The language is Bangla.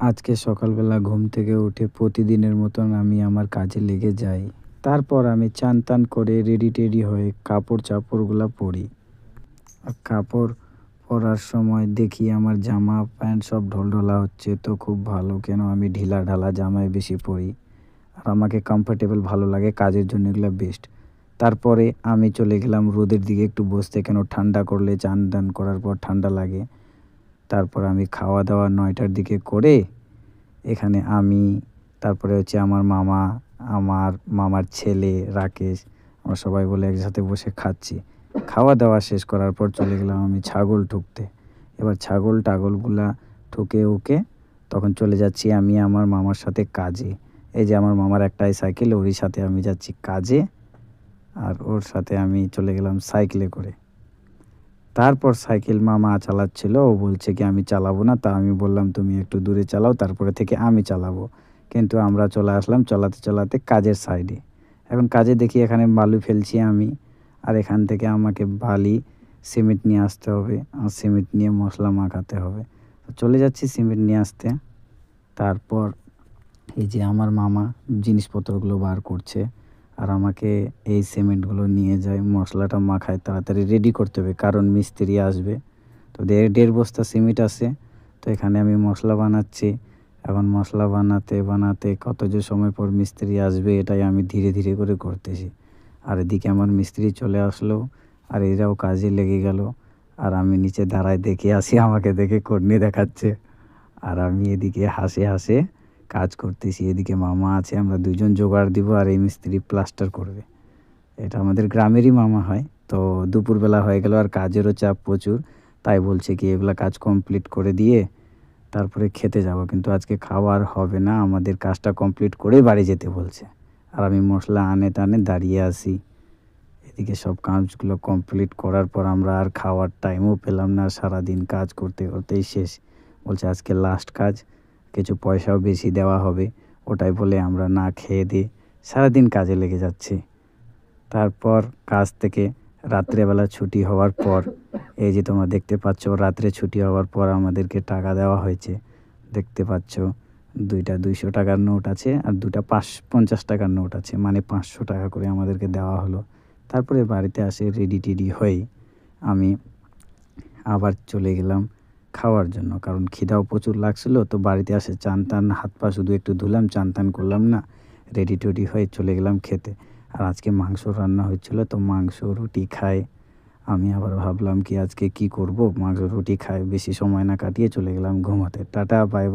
আজকে সকালবেলা ঘুম থেকে উঠে প্রতিদিনের মতন আমি আমার কাজে লেগে যাই। তারপর আমি চান-টান করে রেডি-টেডি হয়ে কাপড়-চাপড়গুলা পরি। কাপড় পরার সময় দেখি আমার জামা প্যান্ট সব ঢলঢলা হচ্ছে, তো খুব ভালো কেন আমি ঢিলা-ঢালা জামাই বেশি পরি। আর আমাকে কমফোর্টেবল ভালো লাগে, কাজের জন্য এগুলা বেস্ট। তারপরে আমি চলে গেলাম রোদের দিকে একটু বসতে, কেন ঠান্ডা করলে চান-টান করার পর ঠান্ডা লাগে। তারপর আমি খাওয়া-দাওয়া ৯ টার দিকে করে এখানে আমি, তারপরে হচ্ছে আমার মামা, আমার মামার ছেলে রাকেশ, আমরা সবাই বলে একসাথে বসে খাচ্ছি। খাওয়া-দাওয়া শেষ করার পর চলে গেলাম আমি ছাগল ঠুকতে। এবার ছাগল-টাগলগুলা ঠুকে-উকে তখন চলে যাচ্ছি আমি আমার মামার সাথে কাজে। এই যে আমার মামার একটাই সাইকেল, ওরই সাথে আমি যাচ্ছি কাজে। আর ওর সাথে আমি চলে গেলাম সাইকেলে করে। তারপর সাইকেল মামা চালাচ্ছিল, ও বলছে কি আমি চালাবো না, তা আমি বললাম তুমি একটু দূরে চালাও, তারপরে থেকে আমি চালাবো। কিন্তু আমরা চলে আসলাম চালাতে চালাতে কাজের সাইডে। এখন কাজে দেখি এখানে বালু ফেলছি আমি, আর এখান থেকে আমাকে বালি সিমেন্ট নিয়ে আসতে হবে, আর সিমেন্ট নিয়ে মশলা মাখাতে হবে। তো চলে যাচ্ছি সিমেন্ট নিয়ে আসতে। তারপর এই যে আমার মামা জিনিসপত্রগুলো বার করছে, আর আমাকে এই সিমেন্টগুলো নিয়ে যায় মশলাটা মাখায় তাড়াতাড়ি রেডি করতে হবে, কারণ মিস্ত্রি আসবে। তো ১.৫ বস্তা সিমেন্ট আছে, তো এখানে আমি মশলা বানাচ্ছি। এখন মশলা বানাতে বানাতে কত যে সময় পর মিস্ত্রি আসবে, এটাই আমি ধীরে ধীরে করে করতেছি। আর এদিকে আমার মিস্ত্রি চলে আসলো, আর এরাও কাজে লেগে গেল। আর আমি নিচে দাঁড়ায় দেখে আসি, আমাকে দেখে কর্নি দেখাচ্ছে। আর আমি এদিকে হাসে হাসে কাজ করতেছি। এদিকে মামা আছে, আমরা দুইজন জোগাড় দিব, আর এই মিস্ত্রি প্লাস্টার করবে। এটা আমাদের গ্রামেরই মামা হয়। তো দুপুরবেলা হয়ে গেল, আর কাজেরও চাপ প্রচুর। তাই বলছে কি এগুলা কাজ কমপ্লিট করে দিয়ে তারপরে খেতে যাব, কিন্তু আজকে খাওয়ার হবে না, আমাদের কাজটা কমপ্লিট করেই বাড়ি যেতে বলছে। আর আমি মশলা আনে টানে দাঁড়িয়ে আছি। এদিকে সব কাজগুলো কমপ্লিট করার পর আমরা আর খাওয়ার টাইমও পেলাম না, সারাদিন কাজ করতে করতেই শেষ। বলছে আজকে লাস্ট কাজ, কিছু পয়সাও বেশি দেওয়া হবে, ওটাই বলে আমরা না খেয়ে দিয়ে সারাদিন কাজে লেগে যাচ্ছি। তারপর কাজ থেকে রাত্রেবেলা ছুটি হওয়ার পর, এই যে তোমরা দেখতে পাচ্ছ রাত্রে ছুটি হওয়ার পর আমাদেরকে টাকা দেওয়া হয়েছে। দেখতে পাচ্ছ 2টা 200 টাকার নোট আছে, আর 2টা 50 টাকার নোট আছে, মানে 500 টাকা করে আমাদেরকে দেওয়া হলো। তারপরে বাড়িতে আসে রেডি-টেডি হয়ে আমি আবার চলে গেলাম খাওয়ার জন্য, কারণ খিদাও প্রচুর লাগছিল। তো বাড়িতে আসে চান-টান, হাত পা শুধু একটু ধুলাম, চান-টান করলাম না, রেডি-টেডি হয়ে চলে গেলাম খেতে। আর আজকে মাংস রান্না হয়েছিল, তো মাংস রুটি খাই। আমি আবার ভাবলাম কি আজকে কি করব, মাংস রুটি খাই, বেশি সময় না কাটিয়ে চলে গেলাম ঘুমাতে। Tata, bye bye.